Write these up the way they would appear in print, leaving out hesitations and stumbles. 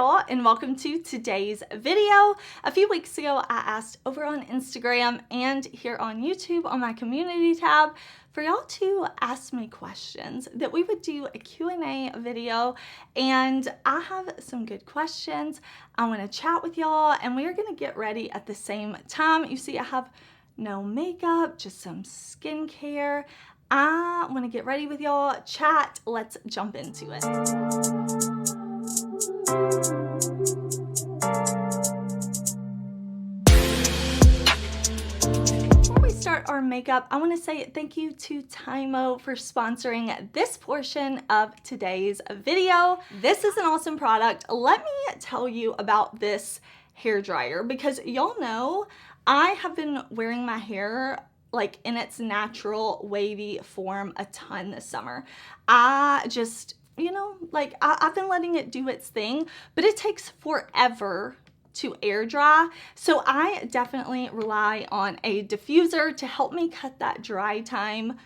y'all, and welcome to today's video. A few weeks ago, I asked over on Instagram and here on YouTube on my community tab for y'all to ask me questions, that we would do a Q&A video, and I have some good questions. I want to chat with y'all, and we are going to get ready at the same time. You see, I have no makeup, just some skincare. I want to get ready with y'all, chat, let's jump into it. Before we start our makeup, I want to say thank you to TYMO for sponsoring this portion of today's video. This is an awesome product. Let me tell you about this hair dryer because y'all know I have been wearing my hair like in its natural wavy form a ton this summer. I just, you know, like I've been letting it do its thing, but it takes forever to air dry. So I definitely rely on a diffuser to help me cut that dry time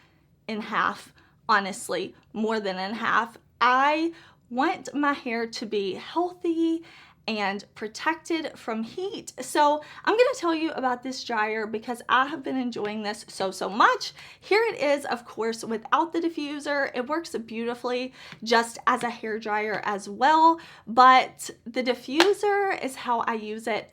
in half, honestly, more than in half. I want my hair to be healthy and protected from heat. So I'm gonna tell you about this dryer because I have been enjoying this so much. Here it is, of course, without the diffuser. It works beautifully just as a hair dryer as well, but the diffuser is how I use it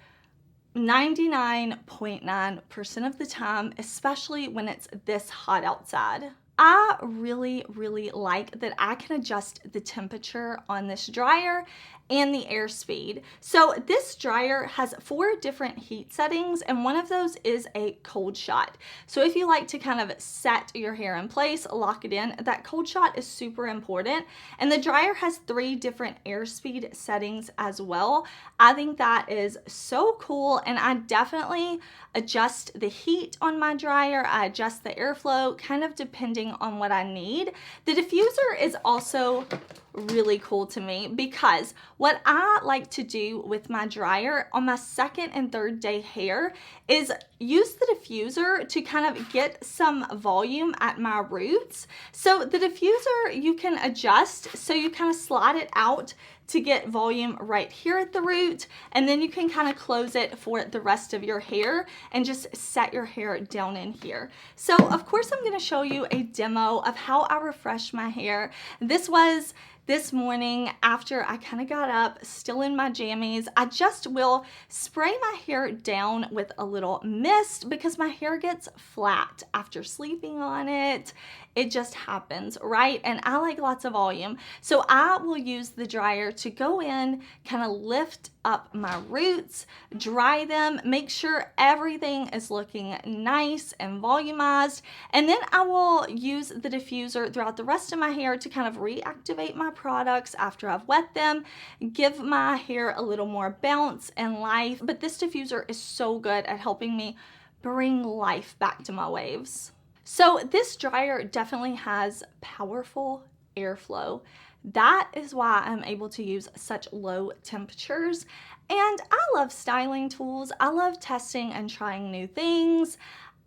99.9% of the time, especially when it's this hot outside. I really like that I can adjust the temperature on this dryer and the air speed. So this dryer has 4 different heat settings, and one of those is a cold shot. So if you like to kind of set your hair in place, lock it in, that cold shot is super important. And the dryer has 3 different airspeed settings as well. I think that is so cool, and I definitely adjust the heat on my dryer. I adjust the airflow kind of depending on what I need. The diffuser is also really cool to me because what I like to do with my dryer on my second and third day hair is use the diffuser to kind of get some volume at my roots. So the diffuser you can adjust, so you kind of slide it out to get volume right here at the root, and then you can kind of close it for the rest of your hair and just set your hair down in here. So of course I'm going to show you a demo of how I refresh my hair. This was this morning after I kind of got up, still in my jammies. I just will spray my hair down with a little mist because my hair gets flat after sleeping on it. It just happens, right? And I like lots of volume. So I will use the dryer to go in, kind of lift up my roots, dry them, make sure everything is looking nice and volumized. And then I will use the diffuser throughout the rest of my hair to kind of reactivate my products after I've wet them, give my hair a little more bounce and life. But this diffuser is so good at helping me bring life back to my waves. So this dryer definitely has powerful airflow. That is why I'm able to use such low temperatures. And I love styling tools. I love testing and trying new things.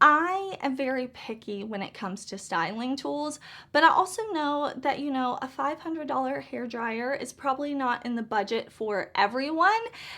I am very picky when it comes to styling tools, but I also know that, you know, a $500 hair dryer is probably not in the budget for everyone.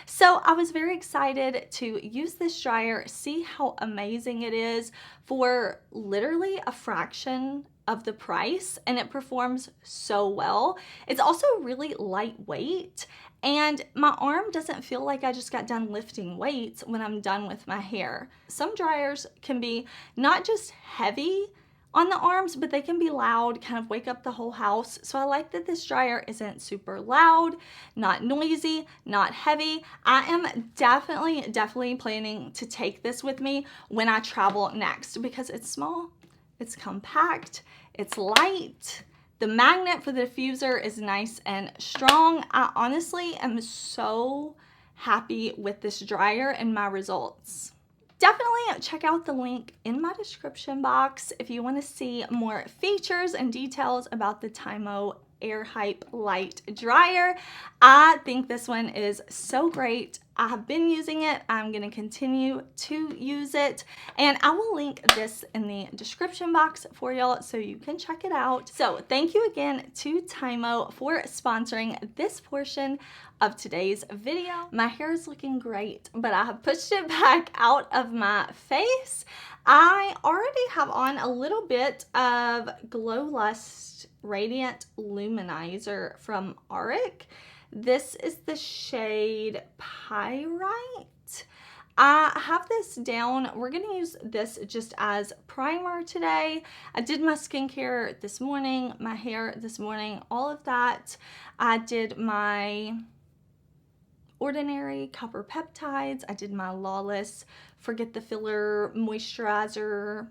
So I was very excited to use this dryer, see how amazing it is for literally a fraction of the price, and it performs so well. It's also really lightweight, and my arm doesn't feel like I just got done lifting weights when I'm done with my hair. Some dryers can be not just heavy on the arms, but they can be loud, kind of wake up the whole house. So I like that this dryer isn't super loud, not noisy, not heavy. I am definitely planning to take this with me when I travel next because it's small, it's compact, it's light. The magnet for the diffuser is nice and strong. I honestly am so happy with this dryer and my results. Definitely check out the link in my description box if you want to see more features and details about the AirhypeLite dryer. I think this one is so great. I have been using it. I'm going to continue to use it, and I will link this in the description box for y'all so you can check it out. So thank you again to TYMO for sponsoring this portion of today's video. My hair is looking great, but I have pushed it back out of my face. I already have on a little bit of Lawless Radiant Luminizer from Auric. This is the shade Pyrite. I have this down. We're going to use this just as primer today. I did my skincare this morning, my hair this morning, all of that. I did my Ordinary Copper Peptides. I did my Lawless Forget the Filler Moisturizer.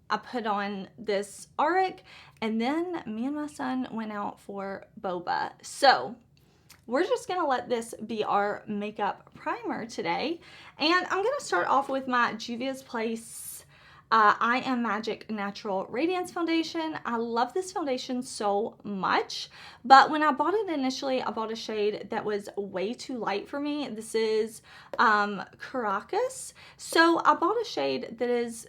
I put on this Auric, and then me and my son went out for boba. So we're just gonna let this be our makeup primer today. And I'm gonna start off with my Juvia's Place I Am Magic Natural Radiance Foundation. I love this foundation so much, but when I bought it initially, I bought a shade that was way too light for me. This is Caracas. So I bought a shade that is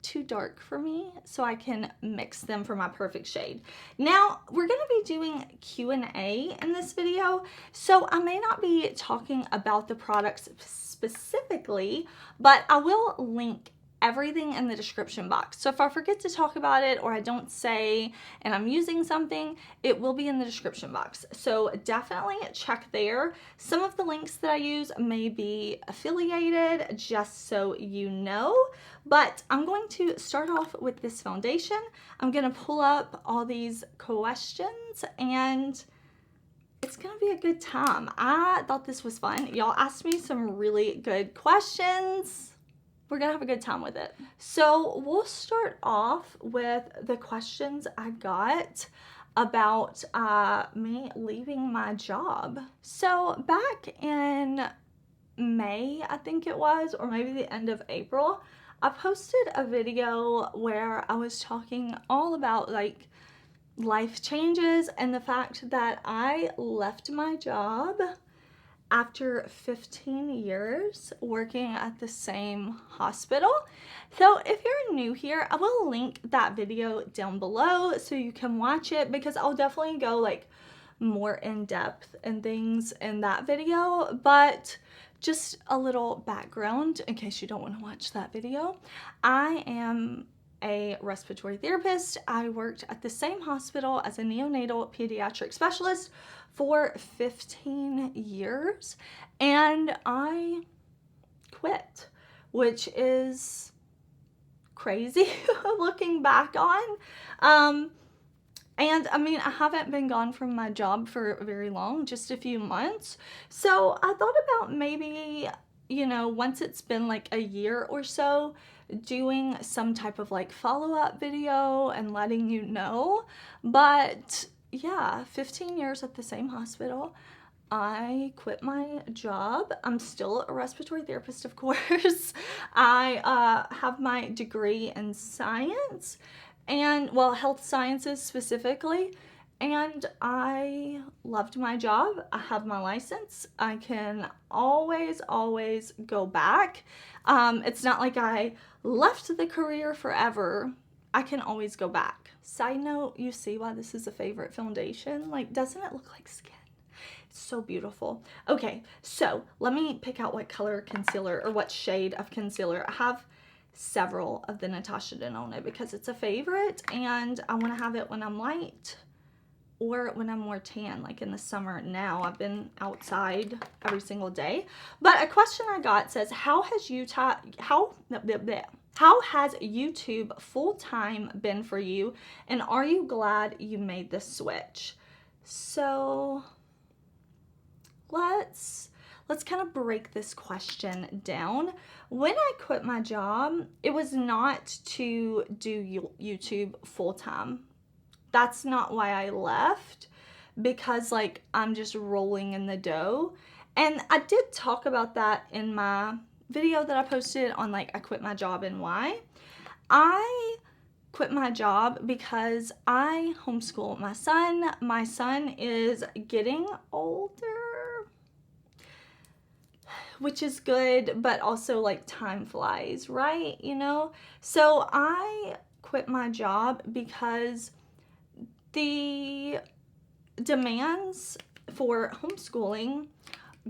too dark for me so I can mix them for my perfect shade. Now we're going to be doing Q&A in this video, so I may not be talking about the products specifically, but I will link everything in the description box. So if I forget to talk about it or I don't say and I'm using something, it will be in the description box. So definitely check there. Some of the links that I use may be affiliated, just so you know. But I'm going to start off with this foundation. I'm going to pull up all these questions and it's going to be a good time. I thought this was fun. Y'all asked me some really good questions. We're gonna have a good time with it. So we'll start off with the questions I got about me leaving my job. So back in May, I think it was, or maybe the end of April, I posted a video where I was talking all about like life changes and the fact that I left my job after 15 years working at the same hospital. So if you're new here, I will link that video down below so you can watch it, because I'll definitely go like more in depth and things in that video. But just a little background in case you don't want to watch that video. I am a respiratory therapist. I worked at the same hospital as a neonatal pediatric specialist for 15 years, and I quit, which is crazy looking back on. And I mean, I haven't been gone from my job for very long, just a few months. So I thought about maybe, you know, once it's been like a year or so, doing some type of like follow-up video and letting you know. But yeah, 15 years at the same hospital. I quit my job. I'm still a respiratory therapist, of course. I have my degree in science and, well, health sciences specifically. And I loved my job. I have my license. I can always go back. It's not like I left the career forever. I can always go back. Side note, you see why this is a favorite foundation? Like, doesn't it look like skin? It's so beautiful. Okay, so let me pick out what color concealer or what shade of concealer. I have several of the Natasha Denona because it's a favorite and I want to have it when I'm light or when I'm more tan, like in the summer. Now I've been outside every single day. But a question I got says, how has YouTube full-time been for you, and are you glad you made the switch? So let's kind of break this question down. When I quit my job, it was not to do YouTube full-time. That's not why I left, because like I'm just rolling in the dough. And I did talk about that in my video that I posted on like I quit my job and why. I quit my job because I homeschool my son. My son is getting older. which is good, but also like time flies, right? You know? So I quit my job because the demands for homeschooling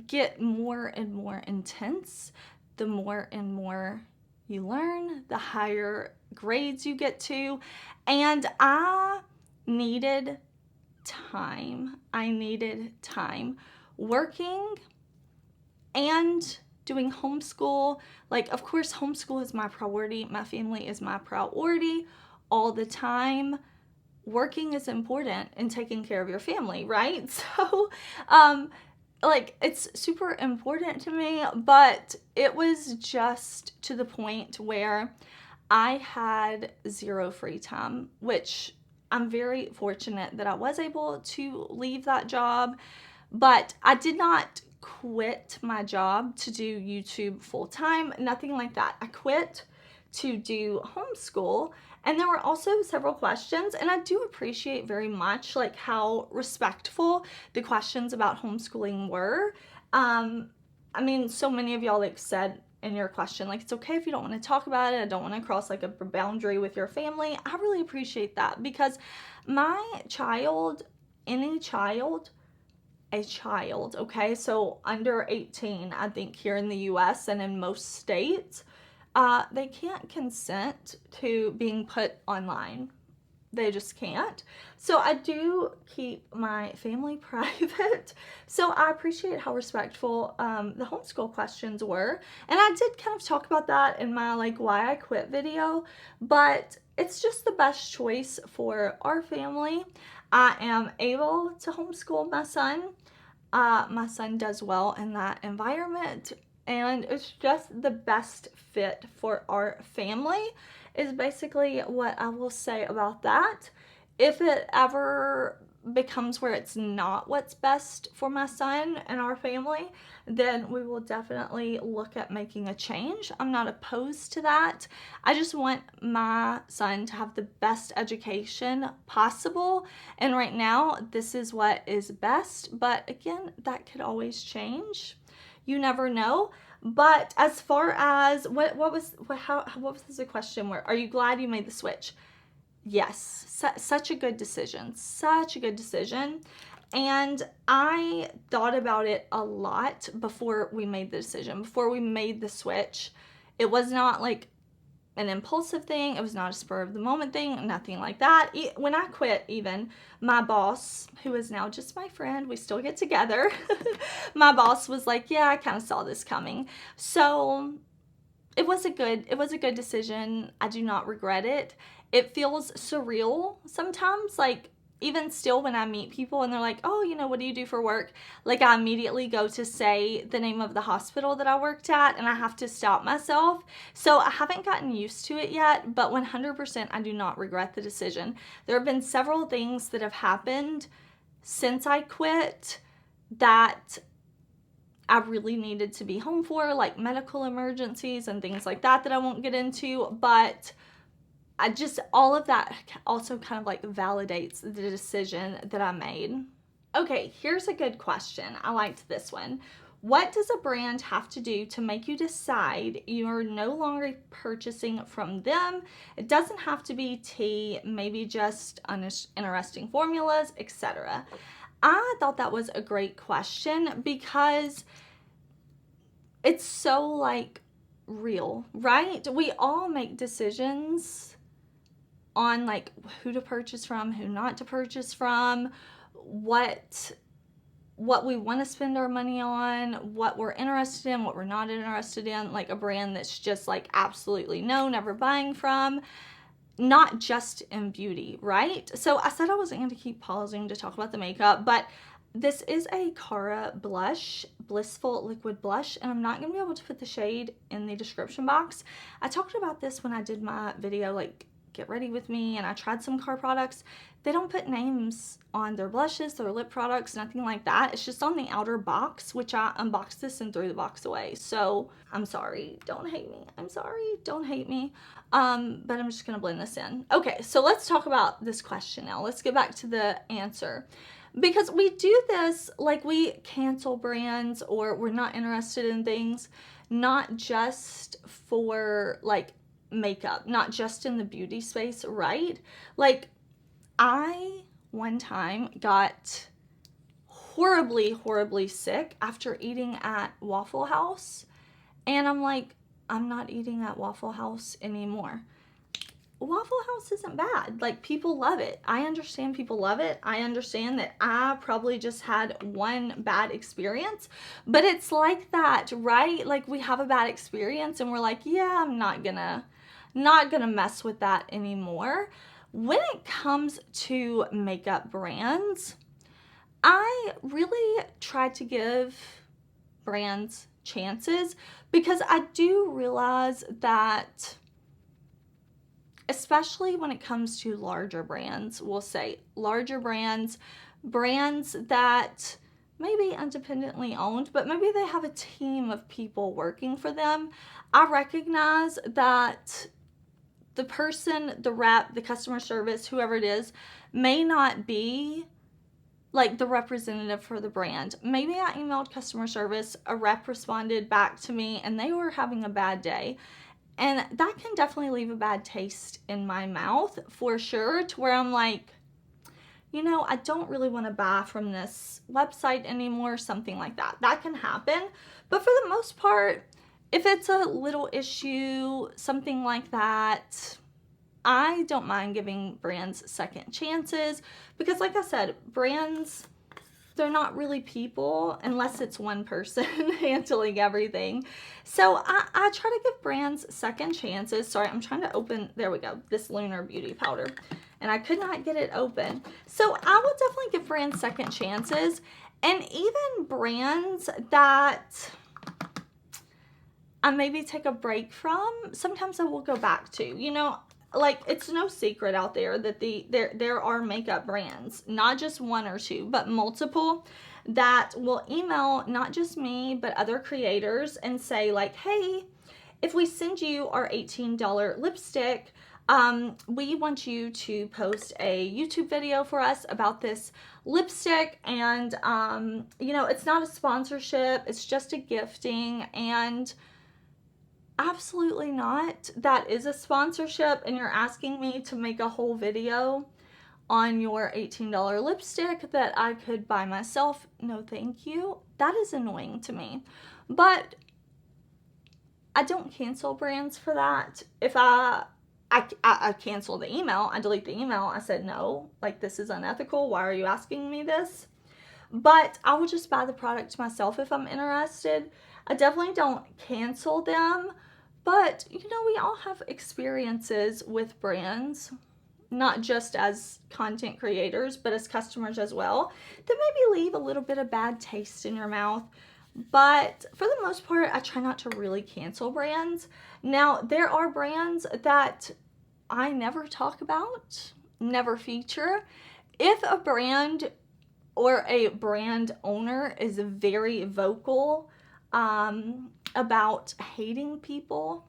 get more and more intense. The more and more you learn, the higher grades you get to. And I needed time. I needed time working and doing homeschool. Like, of course, homeschool is my priority. My family is my priority all the time. Working is important in taking care of your family, right? So, like, it's super important to me, but it was just to the point where I had zero free time, which I'm very fortunate that I was able to leave that job, but I did not quit my job to do YouTube full time, nothing like that. I quit to do homeschool. And there were also several questions, and I do appreciate very much like how respectful the questions about homeschooling were. I mean, so many of y'all like said in your question, like, it's okay if you don't want to talk about it. I don't want to cross like a boundary with your family. I really appreciate that because my child, any child, a child, okay, so under 18, I think here in the US and in most states, they can't consent to being put online. They just can't. So I do keep my family private. So I appreciate how respectful the homeschool questions were. And I did kind of talk about that in my like why I quit video, but it's just the best choice for our family. I am able to homeschool my son. My son does well in that environment, and it's just the best fit for our family is basically what I will say about that. If it ever becomes where it's not what's best for my son and our family, then we will definitely look at making a change. I'm not opposed to that. I just want my son to have the best education possible, and right now this is what is best, but again, that could always change. You never know. But as far as what was the question? Where are you glad you made the switch? Yes, such a good decision. Such a good decision. And I thought about it a lot before we made the decision, before we made the switch. It was not like an impulsive thing. It was not a spur of the moment thing, nothing like that. When I quit, even my boss, who is now just my friend, we still get together. My boss was like, yeah, I kind of saw this coming. So it was a good decision. I do not regret it. It feels surreal sometimes, like even still when I meet people and they're like, oh, you know, what do you do for work? Like I immediately go to say the name of the hospital that I worked at and I have to stop myself. So I haven't gotten used to it yet, but 100% I do not regret the decision. There have been several things that have happened since I quit that I really needed to be home for, like medical emergencies and things like that I won't get into, but I just, all of that also kind of like validates the decision that I made. Okay, here's a good question. I liked this one. What does a brand have to do to make you decide you're no longer purchasing from them? It doesn't have to be tea, maybe just interesting formulas, etc. I thought that was a great question because it's so like real, right? We all make decisions on like who to purchase from, who not to purchase from, what we want to spend our money on, what we're interested in, what we're not interested in, like a brand that's just like absolutely no, never buying from, not just in beauty, right? So I said I wasn't going to keep pausing to talk about the makeup, but this is a Cara blush, Blissful Liquid Blush, and I'm not going to be able to put the shade in the description box. I talked about this when I did my video, like, get ready with me, and I tried some Cara products. They don't put names on their blushes, their lip products, nothing like that. It's just on the outer box, which I unboxed this and threw the box away. So I'm sorry, don't hate me. I'm sorry, don't hate me. But I'm just gonna blend this in. Okay, so let's talk about this question now. Let's get back to the answer. Because we do this, like we cancel brands or we're not interested in things, not just for like makeup, not just in the beauty space, right? Like I one time got horribly sick after eating at Waffle House, and I'm like, I'm not eating at Waffle House anymore. Waffle House isn't bad. Like, people love it. I understand people love it. I understand that I probably just had one bad experience, but it's like that, right? Like, we have a bad experience and we're like, yeah, I'm not gonna mess with that anymore. When it comes to makeup brands, I really try to give brands chances because I do realize that, especially when it comes to larger brands, we'll say larger brands that maybe independently owned, but maybe they have a team of people working for them. I recognize that the person, the rep, the customer service, whoever it is, may not be like the representative for the brand. Maybe I emailed customer service, a rep responded back to me, and they were having a bad day. And that can definitely leave a bad taste in my mouth for sure, to where I'm like, you know, I don't really want to buy from this website anymore, something like that. That can happen. But for the most part, if it's a little issue, something like that, I don't mind giving brands second chances because, like I said, brands, they're not really people unless it's one person handling everything. So I try to give brands second chances. Sorry, I'm trying to open, there we go, this Lunar Beauty Powder, and I could not get it open. So I will definitely give brands second chances, and even brands that I maybe take a break from, sometimes I will go back to. You know, like, it's no secret out there that there are makeup brands, not just one or two, but multiple, that will email not just me, but other creators and say like, hey, if we send you our $18 lipstick, we want you to post a YouTube video for us about this lipstick. And, you know, it's not a sponsorship, it's just a gifting. And absolutely not. That is a sponsorship, and you're asking me to make a whole video on your $18 lipstick that I could buy myself. No, thank you. That is annoying to me. But I don't cancel brands for that. If I cancel the email, I delete the email. I said, no, like, this is unethical. Why are you asking me this? But I will just buy the product myself if I'm interested. I definitely don't cancel them, but, you know, we all have experiences with brands, not just as content creators, but as customers as well, that maybe leave a little bit of bad taste in your mouth. But for the most part, I try not to really cancel brands. Now, there are brands that I never talk about, never feature. If a brand or a brand owner is very vocal about hating people,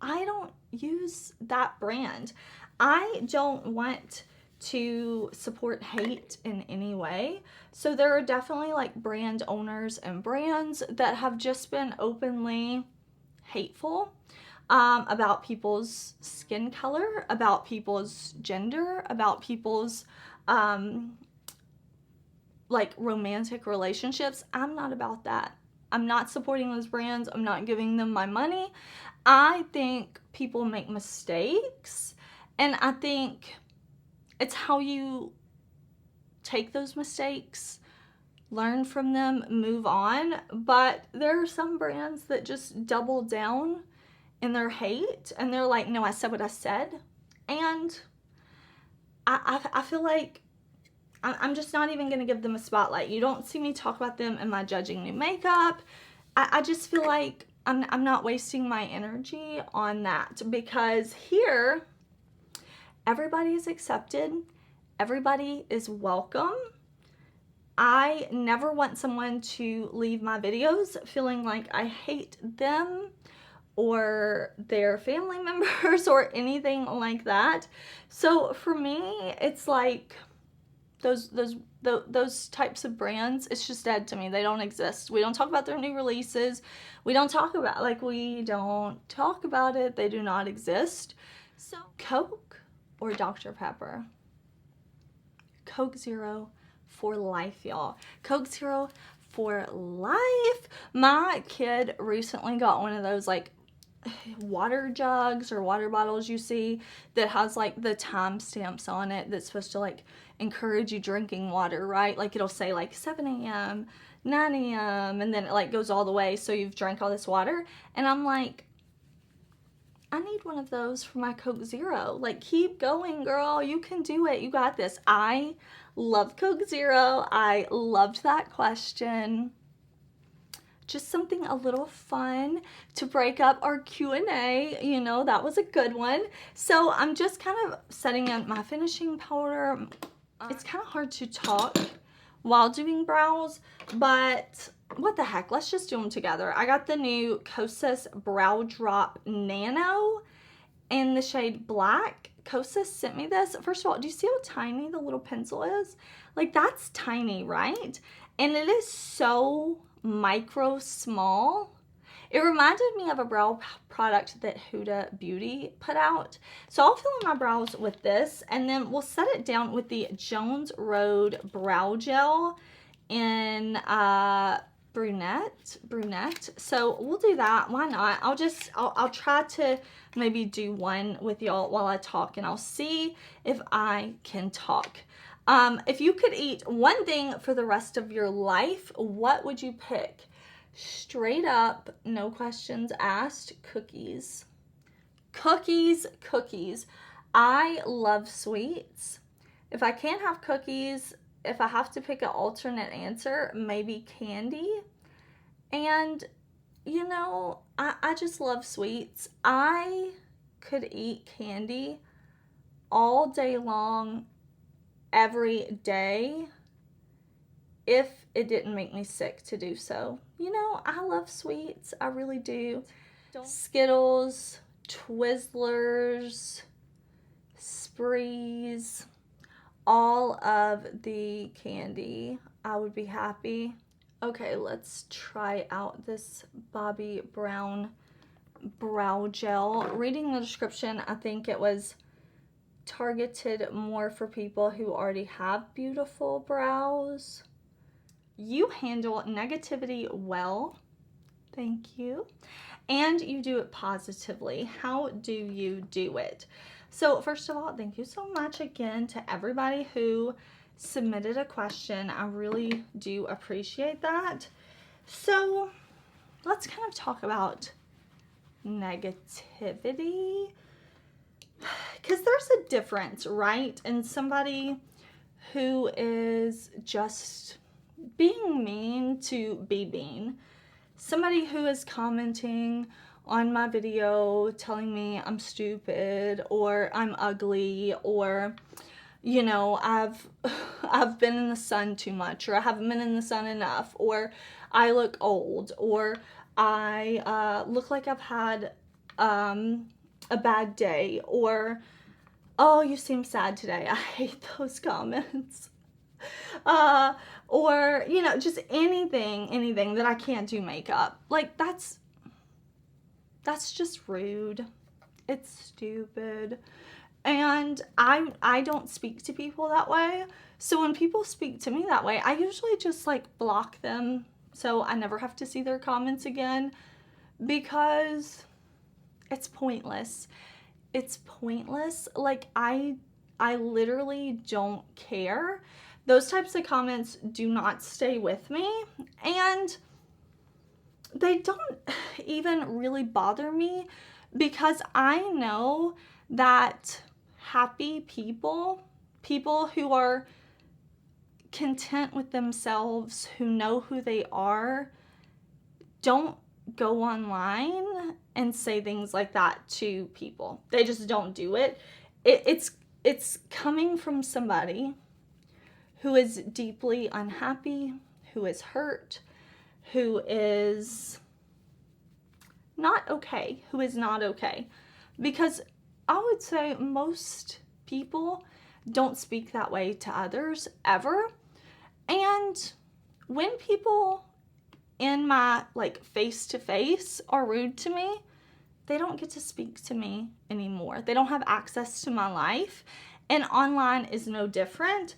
I don't use that brand. I don't want to support hate in any way. So there are definitely like brand owners and brands that have just been openly hateful about people's skin color, about people's gender, about people's like romantic relationships. I'm not about that. I'm not supporting those brands. I'm not giving them my money. I think people make mistakes, and I think it's how you take those mistakes, learn from them, move on. But there are some brands that just double down in their hate, and they're like, no, I said what I said. And I feel like I'm just not even going to give them a spotlight. You don't see me talk about them in my judging new makeup. I just feel like I'm not wasting my energy on that, because here, everybody is accepted. Everybody is welcome. I never want someone to leave my videos feeling like I hate them or their family members or anything like that. So for me, it's like, those types of brands, it's just dead to me. They don't exist. We don't talk about their new releases. We don't talk about it. They do not exist. So Coke or Dr. Pepper? Coke Zero for life, y'all. Coke Zero for life. My kid recently got one of those like water jugs or water bottles you see that has like the time stamps on it that's supposed to like encourage you drinking water, right? Like it'll say like 7 a.m., 9 a.m. and then it like goes all the way so you've drank all this water. And I'm like, I need one of those for my Coke Zero. Like, keep going, girl. You can do it. You got this. I love Coke Zero. I loved that question. Just something a little fun to break up our Q&A. You know, that was a good one. So I'm just kind of setting up my finishing powder. It's kind of hard to talk while doing brows, but what the heck, let's just do them together. I got the new Kosas Brow Drop Nano in the shade Black. Kosas sent me this. First of all, do you see how tiny the little pencil is? Like, that's tiny, right? And it is so micro small. It reminded me of a brow product that Huda Beauty put out. So I'll fill in my brows with this, and then we'll set it down with the Jones Road Brow Gel in brunette. So we'll do that. Why not? I'll try to maybe do one with y'all while I talk, and I'll see if I can talk. If you could eat one thing for the rest of your life, what would you pick? Straight up, no questions asked, cookies. Cookies. I love sweets. If I can't have cookies, if I have to pick an alternate answer, maybe candy. And, you know, I just love sweets. I could eat candy all day long, every day, if it didn't make me sick to do so. You know, I love sweets. I really do. Skittles, Twizzlers, Sprees, all of the candy, I would be happy. Okay, let's try out this Bobbi Brown brow gel. Reading the description, I think it was targeted more for people who already have beautiful brows. You handle negativity well. Thank you. And you do it positively. How do you do it? So first of all, thank you so much again to everybody who submitted a question. I really do appreciate that. So let's kind of talk about negativity, because there's a difference, right? And somebody who is just being mean to be mean. Somebody who is commenting on my video telling me I'm stupid or I'm ugly, or, you know, I've been in the sun too much, or I haven't been in the sun enough, or I look old, or I look like I've had a bad day, or, oh, you seem sad today. I hate those comments. Or, you know, just anything that I can't do makeup. Like, that's just rude. It's stupid. And I don't speak to people that way. So when people speak to me that way, I usually just like block them so I never have to see their comments again, because it's pointless. It's pointless. Like, I literally don't care. Those types of comments do not stay with me, and they don't even really bother me, because I know that happy people who are content with themselves, who know who they are, don't go online and say things like that to people. They just don't do it. It's coming from somebody who is deeply unhappy, who is hurt, who is not okay, Because I would say most people don't speak that way to others ever. And when people in my like face-to-face are rude to me, they don't get to speak to me anymore. They don't have access to my life, and online is no different.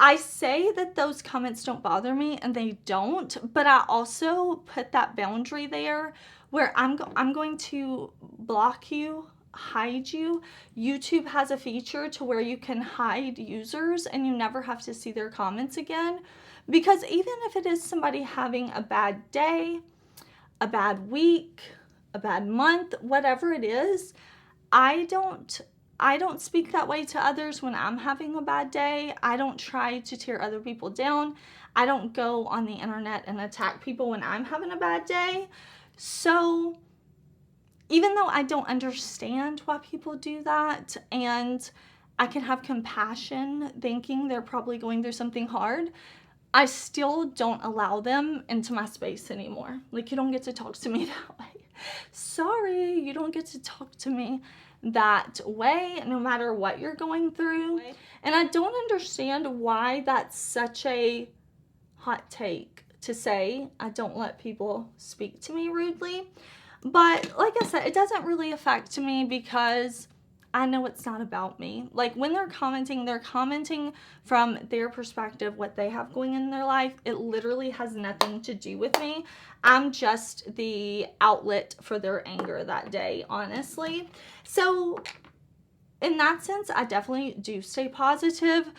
I say that those comments don't bother me, and they don't, but I also put that boundary there where I'm going to block you, hide you. YouTube has a feature to where you can hide users and you never have to see their comments again, because even if it is somebody having a bad day, a bad week, a bad month, whatever it is, I don't speak that way to others when I'm having a bad day. I don't try to tear other people down. I don't go on the internet and attack people when I'm having a bad day. So even though I don't understand why people do that, and I can have compassion thinking they're probably going through something hard, I still don't allow them into my space anymore. Like, you don't get to talk to me that way. Sorry, you don't get to talk to me that way, no matter what you're going through. And I don't understand why that's such a hot take to say I don't let people speak to me rudely. But like I said, it doesn't really affect me because I know it's not about me. Like, when they're commenting from their perspective, what they have going in their life. It literally has nothing to do with me. I'm just the outlet for their anger that day, honestly. So in that sense, I definitely do stay positive.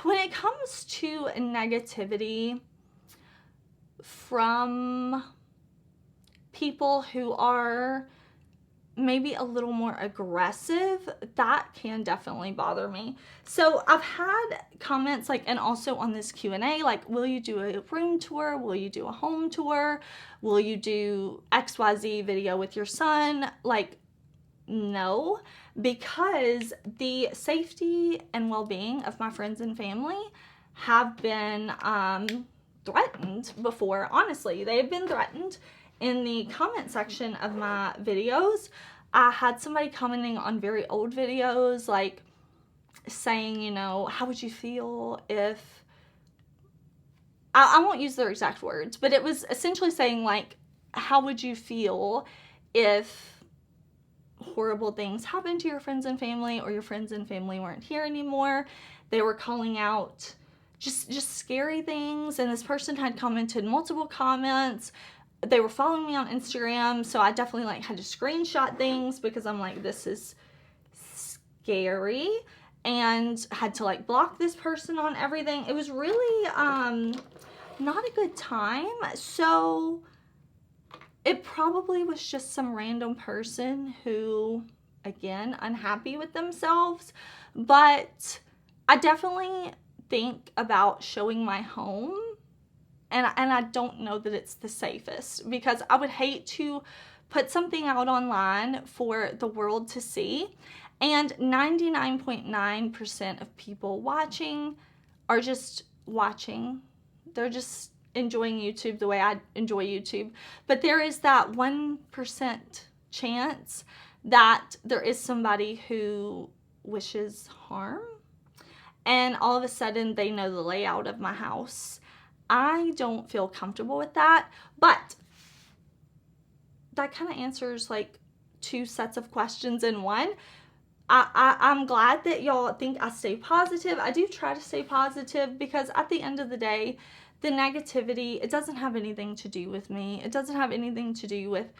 When it comes to negativity from people who are maybe a little more aggressive, that can definitely bother me. So I've had comments like, and also on this Q&A, like, will you do a room tour? Will you do a home tour? Will you do XYZ video with your son? Like, no, because the safety and well-being of my friends and family have been threatened before. Honestly, they have been threatened. In the comment section of my videos, I had somebody commenting on very old videos, like saying, you know, how would you feel if, I won't use their exact words, but it was essentially saying, like, how would you feel if horrible things happened to your friends and family, or your friends and family weren't here anymore? They were calling out just scary things, and this person had commented multiple comments. They were following me on Instagram, so I definitely like had to screenshot things because I'm like, this is scary, and had to like block this person on everything. It was really not a good time. So it probably was just some random person who, again, unhappy with themselves. But I definitely think about showing my home. And I don't know that it's the safest, because I would hate to put something out online for the world to see, and 99.9% of people watching are just watching. They're just enjoying YouTube the way I enjoy YouTube. But there is that 1% chance that there is somebody who wishes harm, and all of a sudden they know the layout of my house. I don't feel comfortable with that, but that kind of answers like two sets of questions in one. I'm glad that y'all think I stay positive. I do try to stay positive, because at the end of the day, the negativity, it doesn't have anything to do with me. It doesn't have anything to do with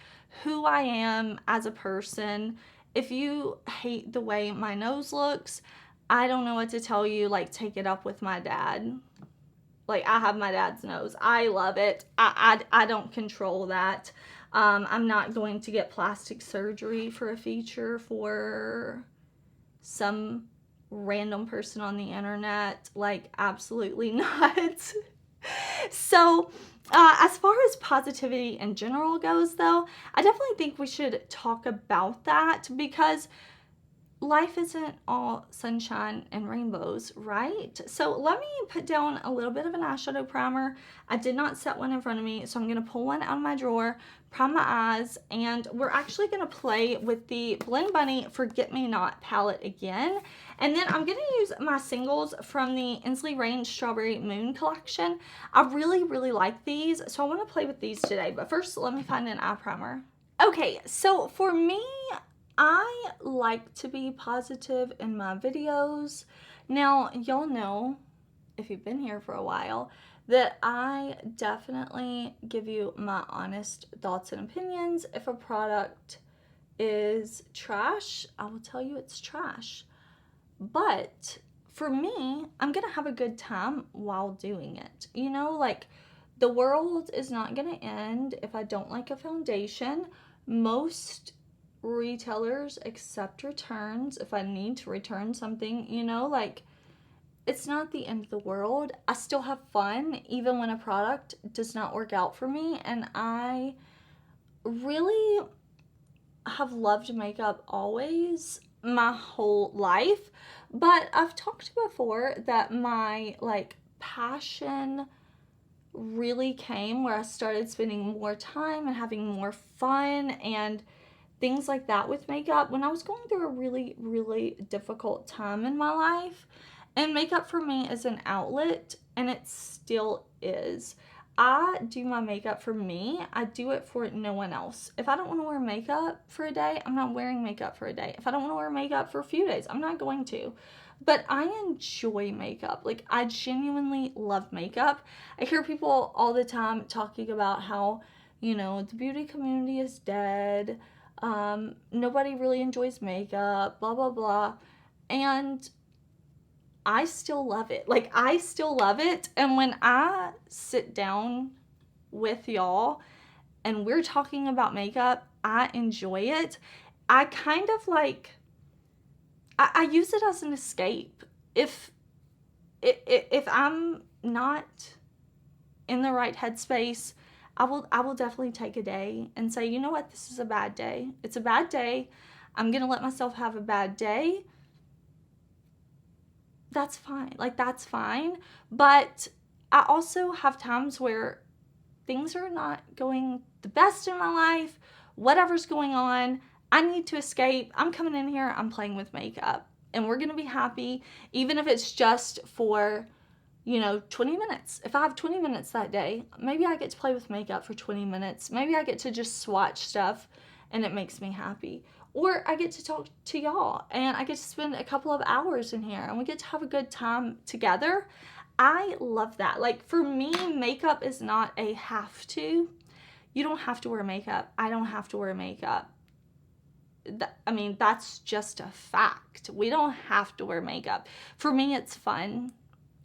who I am as a person. If you hate the way my nose looks, I don't know what to tell you. Like, take it up with my dad. Like, I have my dad's nose. I love it. I don't control that. I'm not going to get plastic surgery for a feature for some random person on the internet. Like, absolutely not. So, as far as positivity in general goes, though, I definitely think we should talk about that, because life isn't all sunshine and rainbows, right? So let me put down a little bit of an eyeshadow primer. I did not set one in front of me, so I'm going to pull one out of my drawer, prime my eyes, and we're actually going to play with the Blend Bunny Forget Me Not palette again. And then I'm going to use my singles from the Inslee Range Strawberry Moon collection. I really, really like these, so I want to play with these today. But first, let me find an eye primer. Okay, so for me, I like to be positive in my videos. Now, y'all know, if you've been here for a while, that I definitely give you my honest thoughts and opinions. If a product is trash, I will tell you it's trash. But for me, I'm gonna have a good time while doing it. You know, like, the world is not gonna end if I don't like a foundation. Most retailers accept returns if I need to return something, you know, like, it's not the end of the world. I still have fun even when a product does not work out for me, and I really have loved makeup always, my whole life. But I've talked before that my like passion really came where I started spending more time and having more fun and things like that with makeup when I was going through a really, really difficult time in my life. And makeup for me is an outlet, and it still is. I do my makeup for me. I do it for no one else. If I don't want to wear makeup for a day, I'm not wearing makeup for a day. If I don't want to wear makeup for a few days, I'm not going to. But I enjoy makeup. Like, I genuinely love makeup. I hear people all the time talking about how, you know, the beauty community is dead. Nobody really enjoys makeup, blah, blah, blah. And I still love it. Like, I still love it. And when I sit down with y'all and we're talking about makeup, I enjoy it. I kind of like, I use it as an escape. If I'm not in the right headspace, I will definitely take a day and say, you know what, this is a bad day. It's a bad day. I'm going to let myself have a bad day. That's fine. Like, that's fine. But I also have times where things are not going the best in my life. Whatever's going on, I need to escape. I'm coming in here, I'm playing with makeup. And we're going to be happy, even if it's just for, you know, 20 minutes. If I have 20 minutes that day, maybe I get to play with makeup for 20 minutes. Maybe I get to just swatch stuff and it makes me happy. Or I get to talk to y'all and I get to spend a couple of hours in here and we get to have a good time together. I love that. Like, for me, makeup is not a have to. You don't have to wear makeup. I don't have to wear makeup. I mean, that's just a fact. We don't have to wear makeup. For me, it's fun.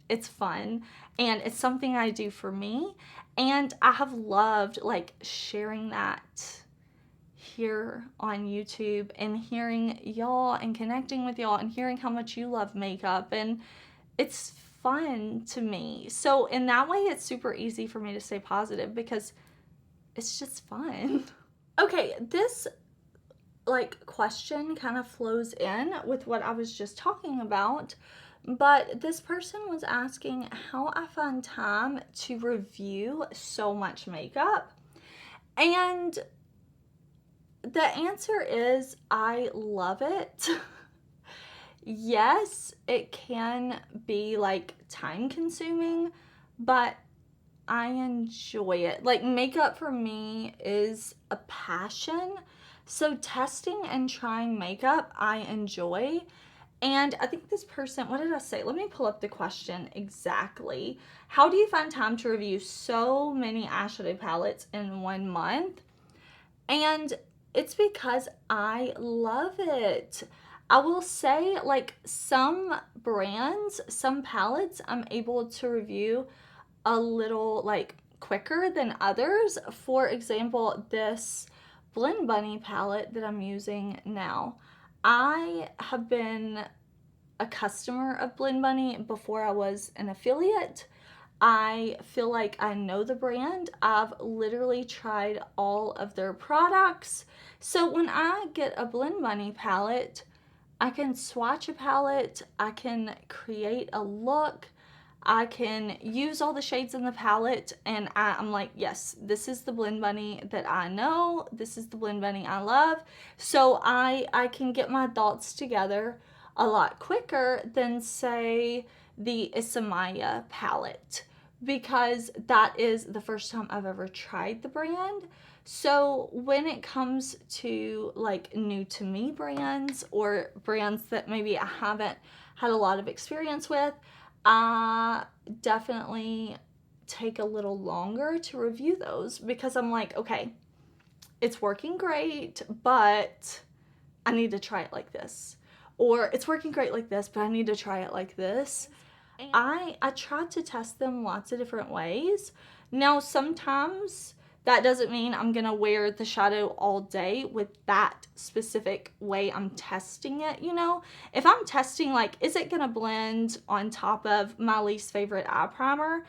It's fun. And it's something I do for me. And I have loved, like, sharing that here on YouTube and hearing y'all and connecting with y'all and hearing how much you love makeup. And it's fun to me. So in that way, it's super easy for me to stay positive because it's just fun. Okay, this like question kind of flows in with what I was just talking about, but this person was asking how I find time to review so much makeup. And the answer is I love it. Yes, it can be like time consuming, but I enjoy it. Like, makeup for me is a passion. So testing and trying makeup, I enjoy. And I think this person, what did I say? Let me pull up the question exactly. How do you find time to review so many eyeshadow palettes in 1 month? And it's because I love it. I will say, like, some brands, some palettes, I'm able to review a little, like, quicker than others. For example, this Blend Bunny palette that I'm using now. I have been a customer of Blend Bunny before I was an affiliate. I feel like I know the brand. I've literally tried all of their products. So when I get a Blend Bunny palette, I can swatch a palette, I can create a look, I can use all the shades in the palette, and I'm like, yes, this is the Blend Bunny that I know, this is the Blend Bunny I love, so I can get my thoughts together a lot quicker than, say, the Isamaya palette, because that is the first time I've ever tried the brand. So when it comes to like new to me brands or brands that maybe I haven't had a lot of experience with, I definitely take a little longer to review those, because I'm like, okay, it's working great, but I need to try it like this. Or it's working great like this, but I need to try it like this. I try to test them lots of different ways. Now, sometimes that doesn't mean I'm gonna wear the shadow all day with that specific way I'm testing it, you know? If I'm testing, like, is it gonna blend on top of my least favorite eye primer?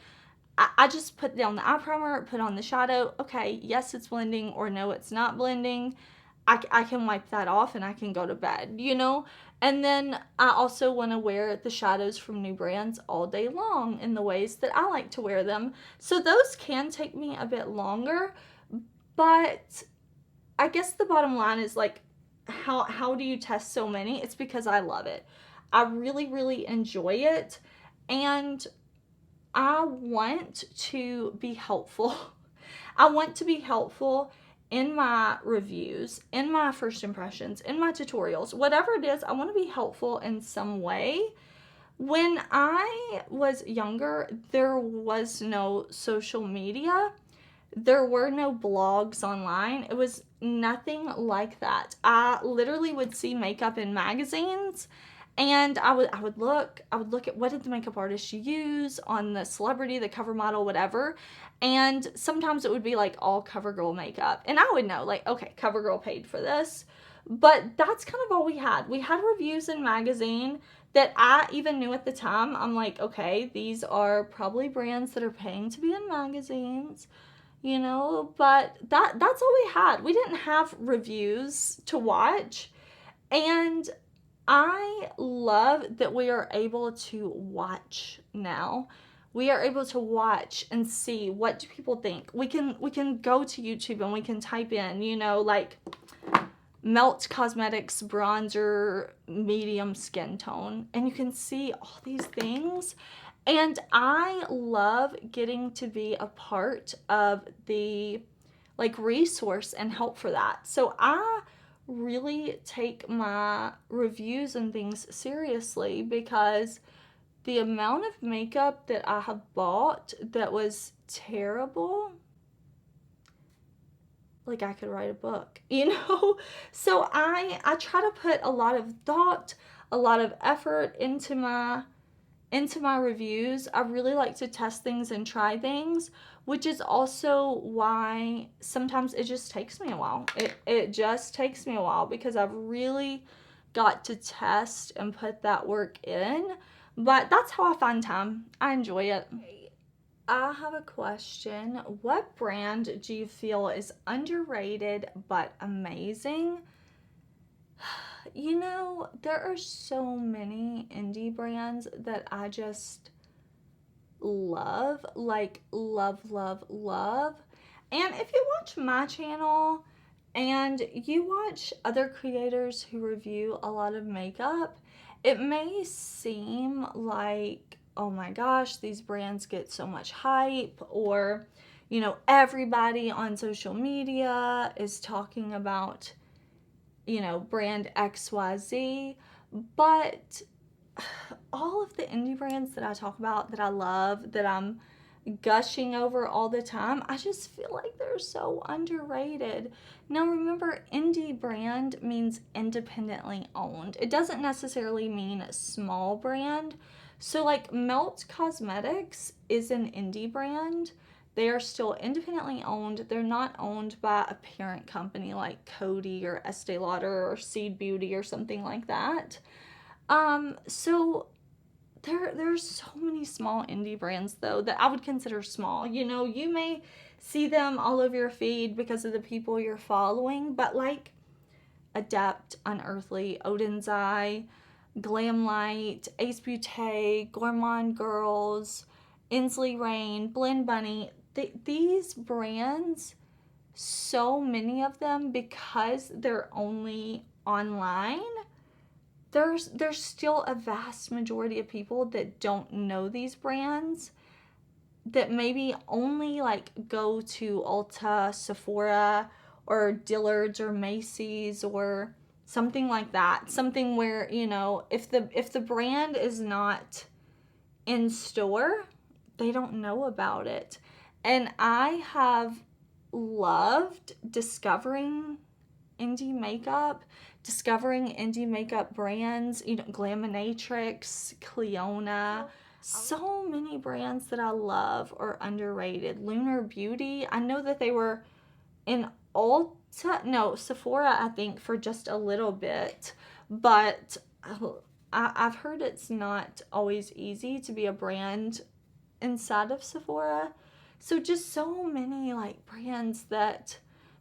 I just put down the eye primer, put on the shadow. Okay, yes, it's blending, or no, it's not blending. I can wipe that off and I can go to bed, you know? And then I also want to wear the shadows from new brands all day long in the ways that I like to wear them. So those can take me a bit longer, but I guess the bottom line is, like, how do you test so many? It's because I love it. I really, really enjoy it, and I want to be helpful. I want to be helpful in my reviews, in my first impressions, in my tutorials, whatever it is. I want to be helpful in some way. When I was younger, there was no social media. There were no blogs online. It was nothing like that. I literally would see makeup in magazines, and I would look at what did the makeup artist use on the celebrity, the cover model, whatever. And sometimes it would be like all CoverGirl makeup. And I would know, like, okay, CoverGirl paid for this. But that's kind of all we had. We had reviews in magazine that I even knew at the time. I'm like, okay, these are probably brands that are paying to be in magazines, you know, but that's all we had. We didn't have reviews to watch. And I love that we are able to watch now. We are able to watch and see, what do people think. We can go to YouTube and we can type in, you know, like Melt Cosmetics bronzer medium skin tone, and you can see all these things. And I love getting to be a part of the, like, resource and help for that. So I really take my reviews and things seriously, because the amount of makeup that I have bought that was terrible, like, I could write a book, you know? So I try to put a lot of thought, a lot of effort into my reviews. I really like to test things and try things, which is also why sometimes it just takes me a while. It just takes me a while, because I've really got to test and put that work in. But that's how I find time. I enjoy it. I have a question. What brand do you feel is underrated but amazing? You know, there are so many indie brands that I just love, like love, love, love. And if you watch my channel and you watch other creators who review a lot of makeup, it may seem like, oh my gosh, these brands get so much hype, or, you know, everybody on social media is talking about, you know, brand XYZ, but all of the indie brands that I talk about, that I love, that I'm gushing over all the time, I just feel like they're so underrated. Now remember, indie brand means independently owned. It doesn't necessarily mean a small brand. So like Melt Cosmetics is an indie brand. They are still independently owned. They're not owned by a parent company like Coty or Estee Lauder or Seed Beauty or something like that. So there's so many small indie brands, though, that I would consider small. You know, you may see them all over your feed because of the people you're following, but like Adept, Unearthly, Odin's Eye, Glam Light, Ace Beauté, Gourmand Girls, Inslee Rain, Blend Bunny. These brands, so many of them, because they're only online, there's still a vast majority of people that don't know these brands, that maybe only like go to Ulta, Sephora, or Dillard's or Macy's or something like that. Something where, you know, if the brand is not in store, they don't know about it. And I have loved discovering indie makeup brands, you know, Glaminatrix, Cleona. So many brands that I love are underrated. Lunar Beauty, I know that they were in Sephora, I think, for just a little bit, but I've heard it's not always easy to be a brand inside of Sephora. So just so many like brands that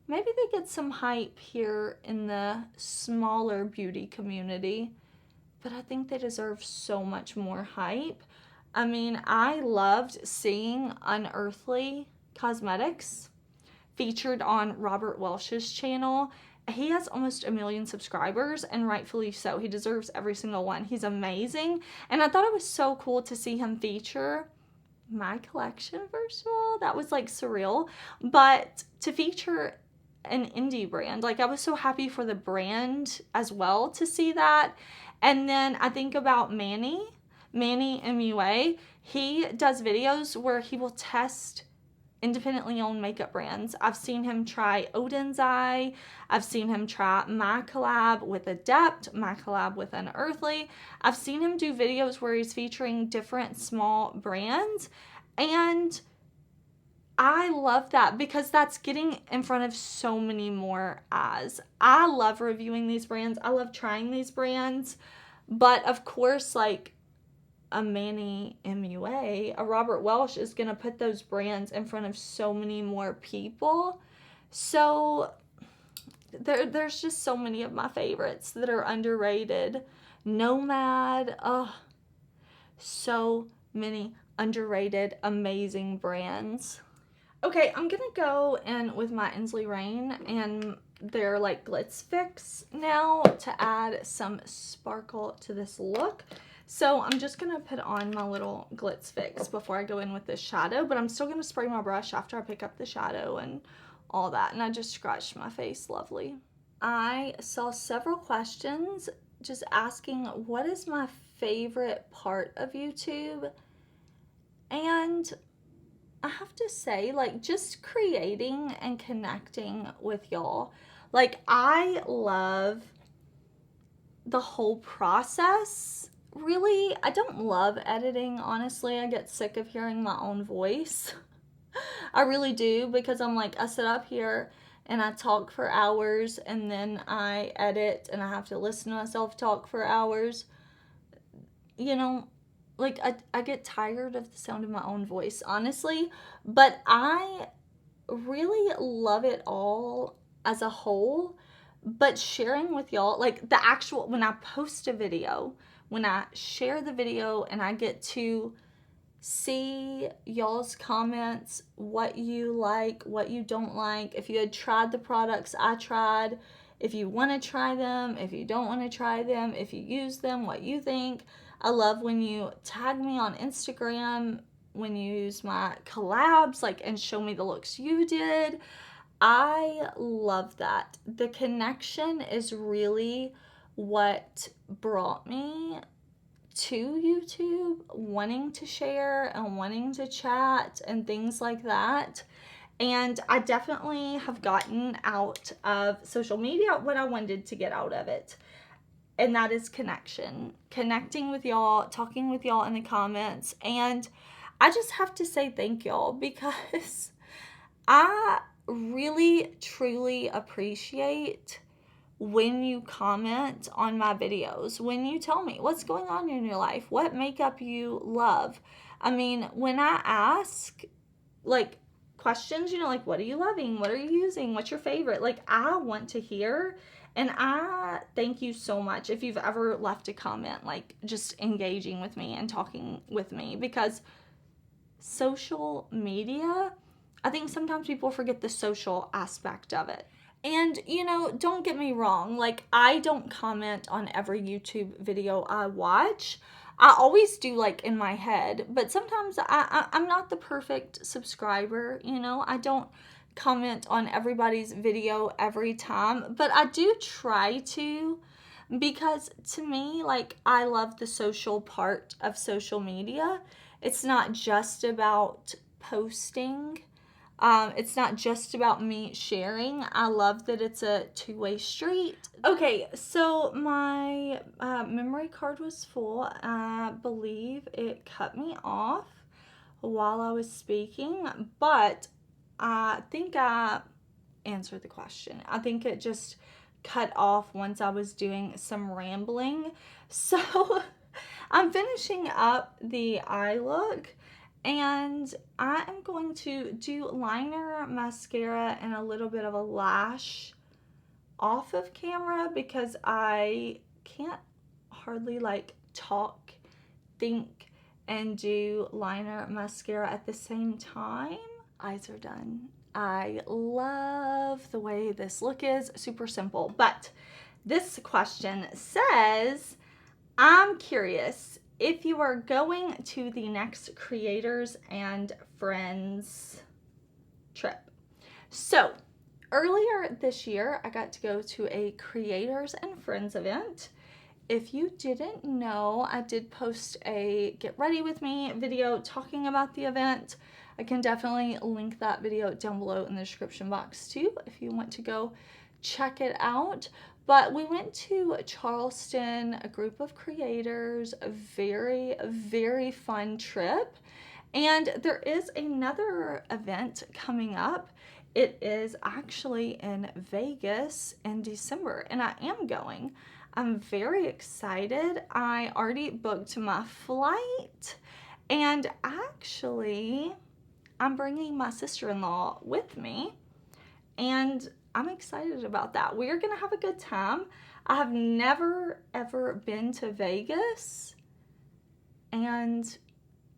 maybe they get some hype here in the smaller beauty community, but I think they deserve so much more hype. I mean, I loved seeing Unearthly Cosmetics featured on Robert Welsh's channel. He has almost 1 million subscribers, and rightfully so. He deserves every single one. He's amazing. And I thought it was so cool to see him feature my collection, first of all. That was like surreal. But to feature an indie brand, like, I was so happy for the brand as well to see that. And then I think about Manny MUA. He does videos where he will test independently owned makeup brands. I've seen him try Odin's Eye. I've seen him try my collab with Adept, my collab with Unearthly. I've seen him do videos where he's featuring different small brands. And I love that, because that's getting in front of so many more eyes. I love reviewing these brands. I love trying these brands. But of course, like a Manny MUA, a Robert Welsh is going to put those brands in front of so many more people. So there's just so many of my favorites that are underrated. Nomad, so many underrated, amazing brands. Okay, I'm gonna go in with my Inslee Rain and their like Glitz Fix now to add some sparkle to this look. So I'm just gonna put on my little Glitz Fix before I go in with this shadow, but I'm still gonna spray my brush after I pick up the shadow and all that. And I just scratched my face lovely. I saw several questions just asking what is my favorite part of YouTube, and I have to say, like, just creating and connecting with y'all. Like, I love the whole process. Really, I don't love editing, honestly. I get sick of hearing my own voice. I really do, because I'm like, I sit up here and I talk for hours, and then I edit and I have to listen to myself talk for hours. You know, like, I get tired of the sound of my own voice, honestly, but I really love it all as a whole. But sharing with y'all, like, the actual, when I post a video, when I share the video and I get to see y'all's comments, what you like, what you don't like, if you had tried the products I tried, if you want to try them, if you don't want to try them, if you use them, what you think. I love when you tag me on Instagram, when you use my collabs, like, and show me the looks you did. I love that. The connection is really what brought me to YouTube, wanting to share and wanting to chat and things like that. And I definitely have gotten out of social media what I wanted to get out of it. And that is connection. Connecting with y'all, talking with y'all in the comments. And I just have to say thank y'all, because I really, truly appreciate when you comment on my videos, when you tell me what's going on in your life, what makeup you love. I mean, when I ask, like, questions, you know, like, what are you loving? What are you using? What's your favorite? Like, I want to hear, and I thank you so much if you've ever left a comment, like, just engaging with me and talking with me, because social media, I think sometimes people forget the social aspect of it. And, you know, don't get me wrong, like, I don't comment on every YouTube video I watch. I always do, like, in my head, but sometimes I'm not the perfect subscriber, you know? I don't comment on everybody's video every time, but I do try to, because to me, like, I love the social part of social media. It's not just about posting. It's not just about me sharing. I love that it's a two-way street. Okay, so my memory card was full. I believe it cut me off while I was speaking, but I think I answered the question. I think it just cut off once I was doing some rambling. So I'm finishing up the eye look. And I am going to do liner, mascara, and a little bit of a lash off of camera because I can't hardly like talk, think, and do liner, mascara at the same time. Eyes are done. I love the way this look is. Super simple. But this question says, I'm curious if you are going to the next Creators and Friends trip. So earlier this year, I got to go to a Creators and Friends event. If you didn't know, I did post a Get Ready With Me video talking about the event. I can definitely link that video down below in the description box too if you want to go check it out. But we went to Charleston, a group of creators, a very, very fun trip. And there is another event coming up. It is actually in Vegas in December, and I am going. I'm very excited. I already booked my flight, and actually, I'm bringing my sister-in-law with me, and I'm excited about that. We're gonna have a good time. I have never ever been to Vegas, and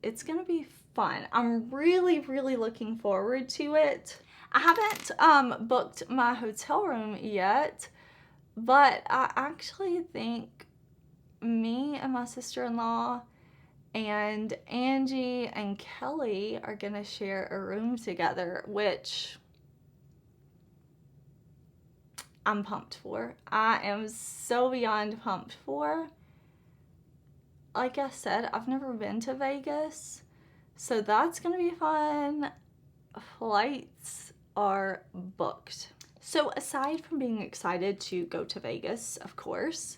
it's gonna be fun. I'm really, really looking forward to it. I haven't booked my hotel room yet, but I actually think me and my sister-in-law and Angie and Kelly are gonna share a room together, which I'm pumped for. I am so beyond pumped for. Like I said, I've never been to Vegas, so that's gonna be fun. Flights are booked. So aside from being excited to go to Vegas, of course,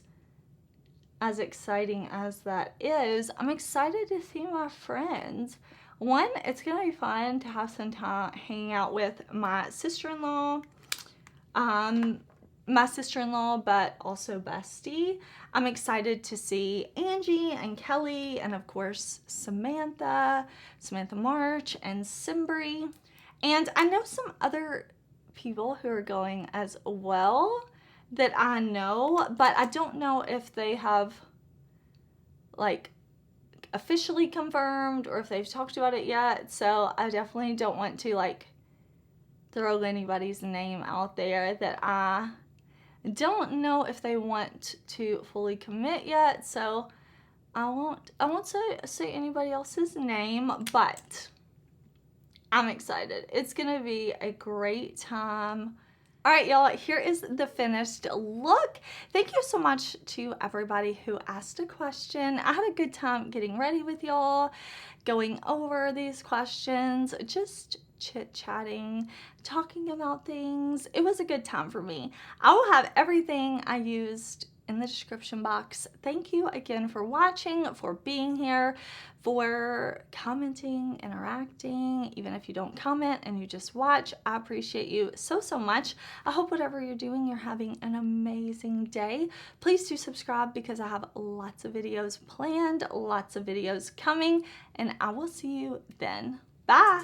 as exciting as that is, I'm excited to see my friends. One, it's gonna be fun to have some time hanging out with my sister-in-law, but also bestie. I'm excited to see Angie and Kelly, and of course Samantha March, and Simbri. And I know some other people who are going as well that I know, but I don't know if they have like officially confirmed or if they've talked about it yet. So I definitely don't want to like throw anybody's name out there that I don't know if they want to fully commit yet. So I won't say anybody else's name, but I'm excited. It's gonna be a great time. All right, y'all, here is the finished look. Thank you so much to everybody who asked a question. I had a good time getting ready with y'all, going over these questions, just chit-chatting, talking about things. It was a good time for me. I will have everything I used in the description box. Thank you again for watching, for being here, for commenting, interacting. Even if you don't comment and you just watch, I appreciate you so, so much. I hope whatever you're doing, you're having an amazing day. Please do subscribe because I have lots of videos planned, lots of videos coming, and I will see you then. Bye.